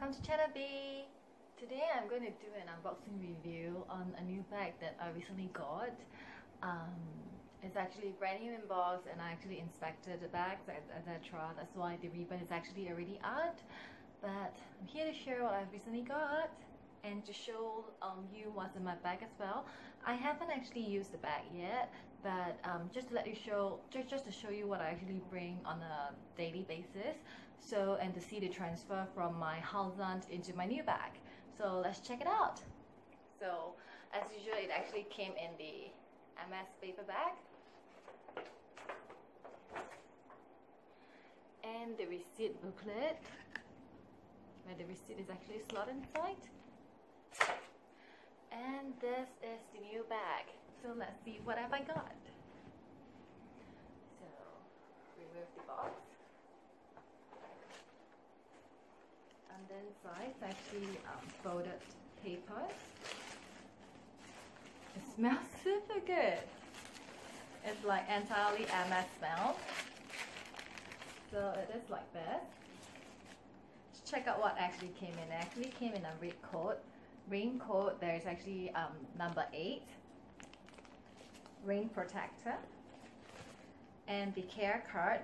welcome to Channel B. Today I'm going to do an unboxing review on a new bag that I recently got. It's actually brand new in box and I actually inspected the bags, etc. That's why the ribbon is actually already out. But I'm here to share what I've recently got and to show you what's in my bag as well. I haven't actually used the bag yet, but just to let you show, just to show you what I actually bring on a daily basis. So, and to see the transfer from my Halzan into my new bag. So let's check it out. So as usual, it actually came in the Hermes paper bag. And the receipt booklet, where the receipt is actually slotted inside. And this is the new bag. So let's see what have I got. So remove the box. On the inside, it's actually folded papers. It smells super good. It's like entirely Hermes smell. So it is like this. Let's check out what actually came in. It actually came in a raincoat. There's actually number 8. Rain protector. And the care card.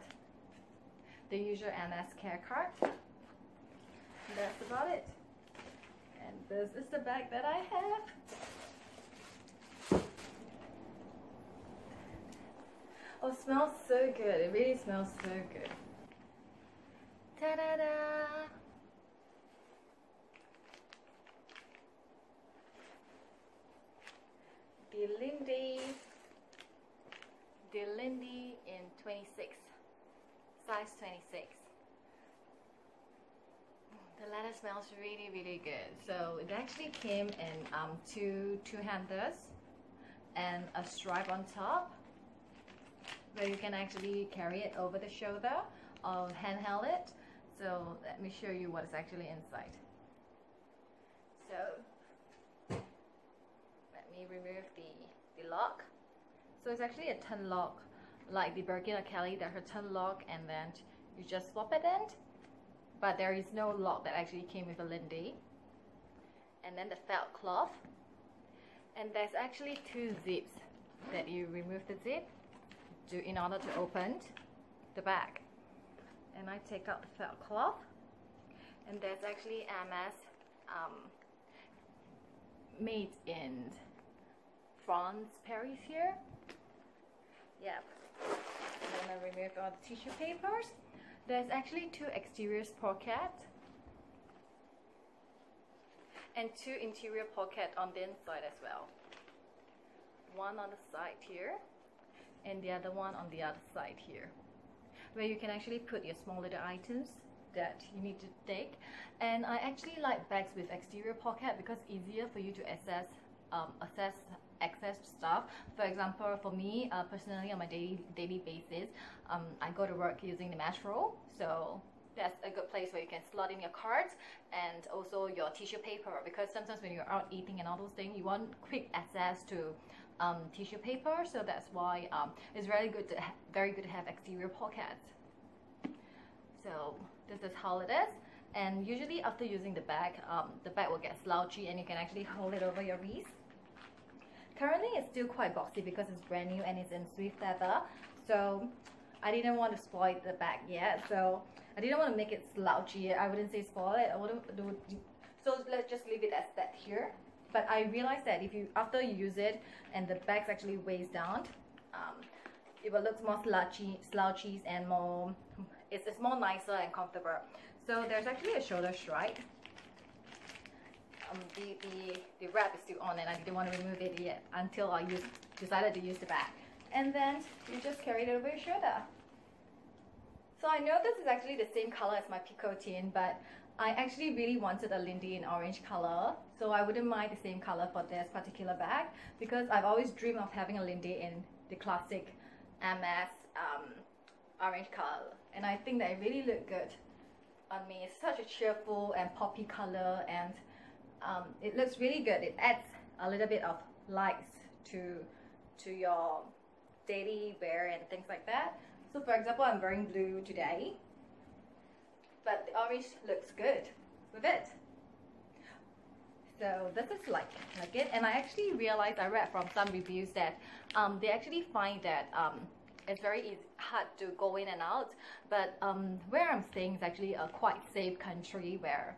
The usual Hermes care card. And that's about it. And this is the bag that I have. Oh, it smells so good. It really smells so good. Ta-da-da! The Lindy in 26, size 26. The leather smells really, really good. So it actually came in two handles and a stripe on top, where you can actually carry it over the shoulder or handheld it. So let me show you what is actually inside. So let me remove the lock. So it's actually a ton lock, like the Birkin or Kelly, that her ton lock, and then you just swap it in. But there is no lock that actually came with a Lindy. And then the felt cloth. And there's actually 2 zips that you remove the zip in order to open the bag. And I take out the felt cloth. And there's actually Hermes made in France, Paris here. Yep. And then I remove all the tissue papers. There's actually 2 exterior pockets and 2 interior pockets on the inside as well. One on the side here and the other one on the other side here, where you can actually put your small little items that you need to take. And I actually like bags with exterior pocket because it's easier for you to access stuff. For example, for me personally, on my daily basis, I go to work using the metro, so that's a good place where you can slot in your cards and also your tissue paper, because sometimes when you're out eating and all those things, you want quick access to tissue paper. So that's why it's very good to have exterior pockets. So this is how it is. And usually after using the bag will get slouchy and you can actually hold it over your wrist. Currently it's still quite boxy because it's brand new and it's in swift leather, so I didn't want to spoil the bag yet, so I didn't want to make it slouchy. I wouldn't say spoil it, I wouldn't do it. So let's just leave it as that here. But I realized that after you use it and the bag actually weighs down, it will look more slouchy and more, it's more nicer and comfortable. So there's actually a shoulder stripe. The wrap is still on and I didn't want to remove it yet until I decided to use the bag. And then you just carry it over your shoulder. So I know this is actually the same color as my Picotine, but I actually really wanted a Lindy in orange color, so I wouldn't mind the same color for this particular bag, because I've always dreamed of having a Lindy in the classic Hermes orange color, and I think that it really looked good on me. It's such a cheerful and poppy color, and it looks really good. It adds a little bit of lights to your daily wear and things like that. So for example, I'm wearing blue today, but the orange looks good. with it. So this is like it, and I actually realized, I read from some reviews that they actually find that it's very hard to go in and out, but where I'm staying is actually a quite safe country, where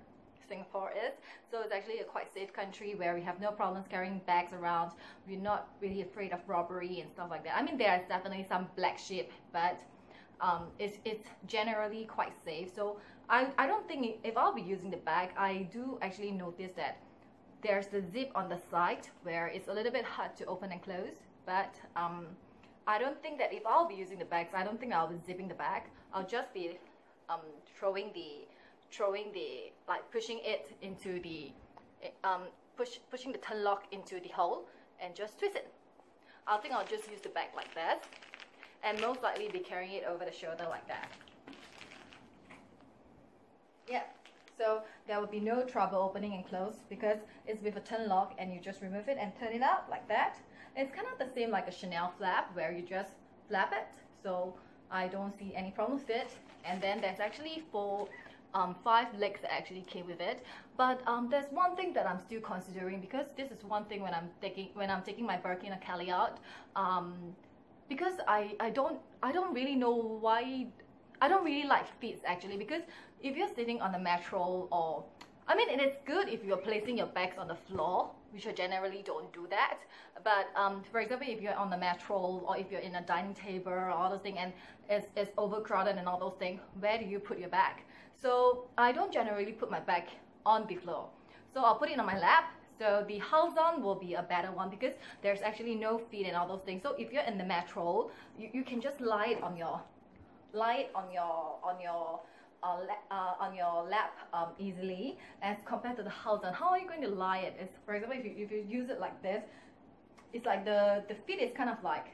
Singapore is. So it's actually a quite safe country where we have no problems carrying bags around. We're not really afraid of robbery and stuff like that. I mean, there's definitely some black sheep, but it's generally quite safe. So I don't think, if I'll be using the bag, I do actually notice that there's the zip on the side where it's a little bit hard to open and close, but I don't think that if I'll be using the bags, I don't think I'll be zipping the bag. I'll just be throwing the like pushing it into the pushing the turn lock into the hole and just twist it. I think I'll just use the bag like that, and most likely be carrying it over the shoulder like that. Yeah. So there will be no trouble opening and close because it's with a turn lock, and you just remove it and turn it out like that. It's kind of the same like a Chanel flap where you just flap it. So I don't see any problem with it. And then there's actually 5 legs that actually came with it. But there's one thing that I'm still considering, because this is one thing when I'm taking my Birkin or Kelly out. Because I don't really know why. I don't really like feet actually, because if you're sitting on the metro, or I mean, it is good if you're placing your bags on the floor, which I generally don't do that. But for example, if you're on the metro, or if you're in a dining table or all those things, and it's overcrowded and all those things, where do you put your bag? So I don't generally put my bag on the floor. So I'll put it on my lap. So the Halzan will be a better one because there's actually no feet and all those things. So if you're in the metro, you can just lie it on your lap easily, as compared to the Halzan. How are you going to lie it? Is, for example, if you use it like this, it's like the feet is kind of like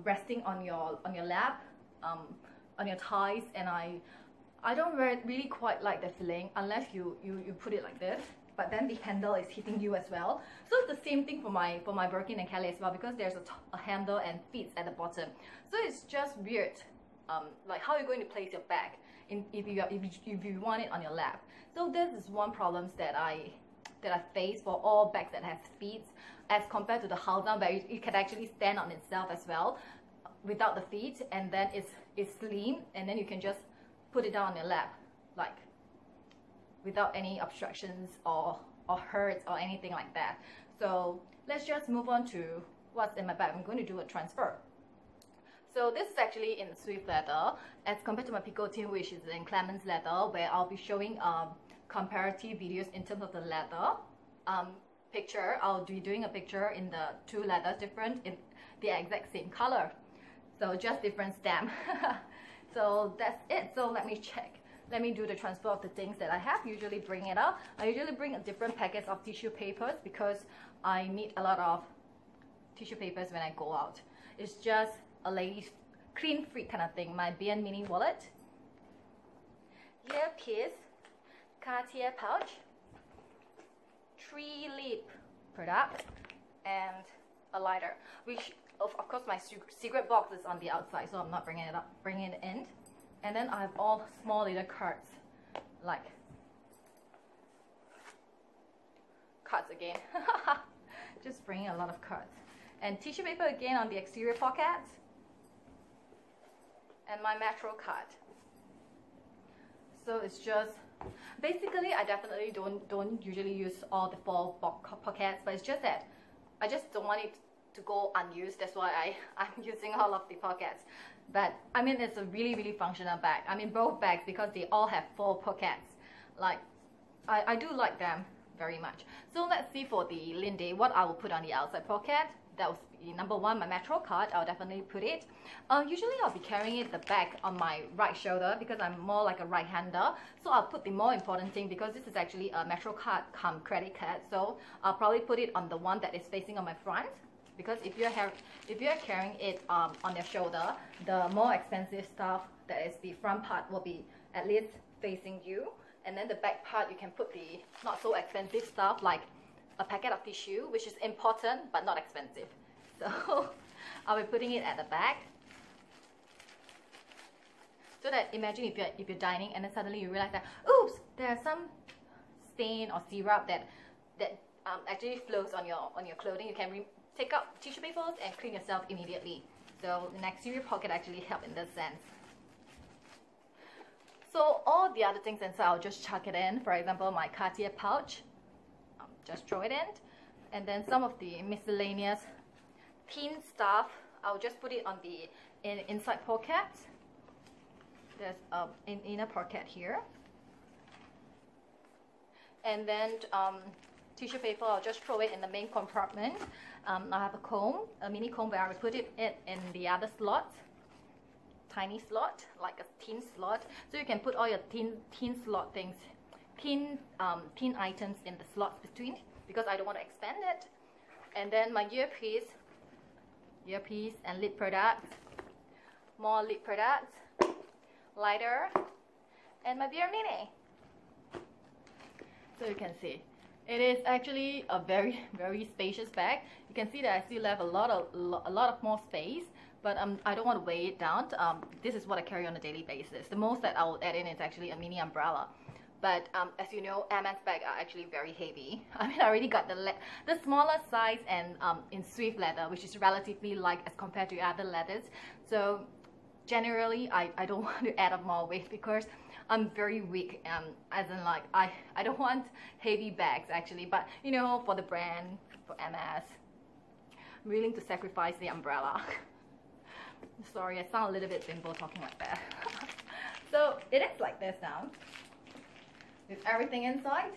resting on your lap, on your thighs, and I don't really quite like the feeling unless you put it like this. But then the handle is hitting you as well. So it's the same thing for my Birkin and Kelly as well, because there's a handle and feet at the bottom. So it's just weird, like how you're going to place your bag if you want it on your lap. So this is one problem that I face for all bags that has feet, as compared to the Halzan, where it can actually stand on itself as well without the feet, and then it's slim, and then you can just put it down on your lap like without any obstructions or hurts or anything like that. So let's just move on to what's in my bag. I'm going to do a transfer. So this is actually in Swift leather, as compared to my Picotin, which is in Clemens leather, where I'll be showing comparative videos in terms of the leather. Picture, I'll be doing a picture in the 2 leathers different in the exact same color. So just different stamp. So that's it. So let me check. Let me do the transfer of the things that I have. Usually bring it up. I usually bring a different packets of tissue papers because I need a lot of tissue papers when I go out. It's just a lady's clean freak kind of thing. My BN mini wallet, earpiece, Cartier pouch, 3 lip product, and a lighter. Which of course my secret box is on the outside, so I'm not bringing it in. And then I have all small little cards, like cards again. Just bringing a lot of cards. And tissue paper again on the exterior pockets. And my Metro card. So it's just, basically I definitely don't usually use all the 4 pockets, but it's just that I just don't want it to go unused. That's why I'm using all of the pockets. But I mean, it's a really functional bag. I mean, both bags, because they all have 4 pockets. Like, I do like them very much. So let's see for the Lindy what I will put on the outside pocket. That was number 1, my Metro card. I'll definitely put it. Usually I'll be carrying it the back on my right shoulder because I'm more like a right-hander. So I'll put the more important thing, because this is actually a Metro card come credit card. So I'll probably put it on the one that is facing on my front. Because if you're carrying it on your shoulder, the more expensive stuff, that is the front part, will be at least facing you, and then the back part you can put the not so expensive stuff, like a packet of tissue, which is important but not expensive. So I'll be putting it at the back, so that, imagine if you're dining and then suddenly you realize that, oops, there's some stain or syrup that actually flows on your clothing. You can take out tissue papers and clean yourself immediately. So an exterior pocket actually help in this sense. So all the other things inside, I'll just chuck it in. For example, my Cartier pouch, just throw it in. And then some of the miscellaneous thin stuff, I'll just put it on the inside pocket. There's an inner pocket here. And then tissue paper, I'll just throw it in the main compartment. I have a comb, a mini comb, where I will put it in the other slot. Tiny slot, like a thin slot, so you can put all your thin slot things, thin items in the slots between, because I don't want to expand it. And then my earpiece and lip products, more lip products, lighter, and my beer mini. So you can see, it is actually a very, very spacious bag. You can see that I still have a lot of more space, but I don't want to weigh it down. This is what I carry on a daily basis. The most that I will add in is actually a mini umbrella. But as you know, Hermes bags are actually very heavy. I mean, I already got the smaller size and in Swift leather, which is relatively light as compared to other leathers. So generally, I don't want to add up more weight because I'm very weak, as in like I don't want heavy bags actually. But you know, for the brand, for Hermes, I'm willing to sacrifice the umbrella. Sorry, I sound a little bit bimbo talking like that. So it is like this now, with everything inside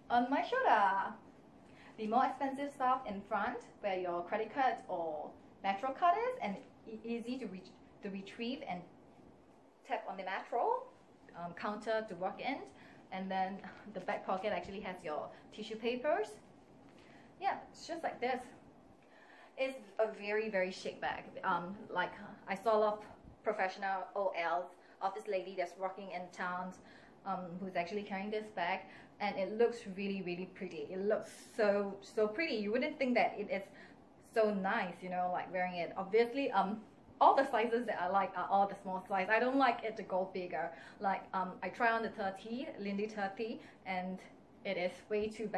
on my shoulder. The more expensive stuff in front, where your credit card or metro card is, and easy to retrieve and tap on the metro counter to walk in. And then the back pocket actually has your tissue papers. Yeah, it's just like this. It's a very, very chic bag. Like I saw a lot of professional OLs, office lady that's working in towns, who's actually carrying this bag, and it looks really, really pretty. It looks so pretty. You wouldn't think that it is so nice, you know, like wearing it. Obviously, all the sizes that I like are all the small size. I don't like it to go bigger. Like I try on the 30, Lindy 30, and it is way too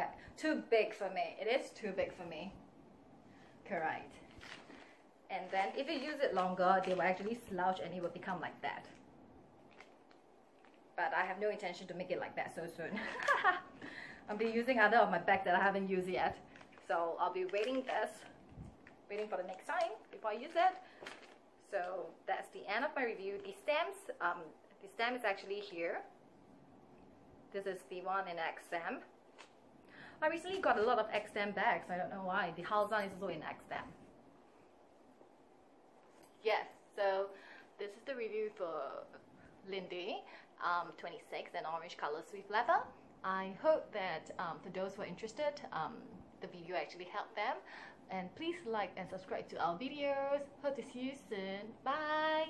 big for me. It is too big for me. Correct. And then if you use it longer, they will actually slouch and it will become like that. But I have no intention to make it like that so soon. I'll be using other of my bags that I haven't used yet. So I'll be waiting for the next time before I use it. So that's the end of my review. The stamp is actually here. This is the one in X stamp. I recently got a lot of X stamp bags. I don't know why. The Halzan is also in X stamp. Yes, so this is the review for Lindy 26 and orange color Swift leather. I hope that for those who are interested, the video actually helped them. And please like and subscribe to our videos. Hope to see you soon. Bye!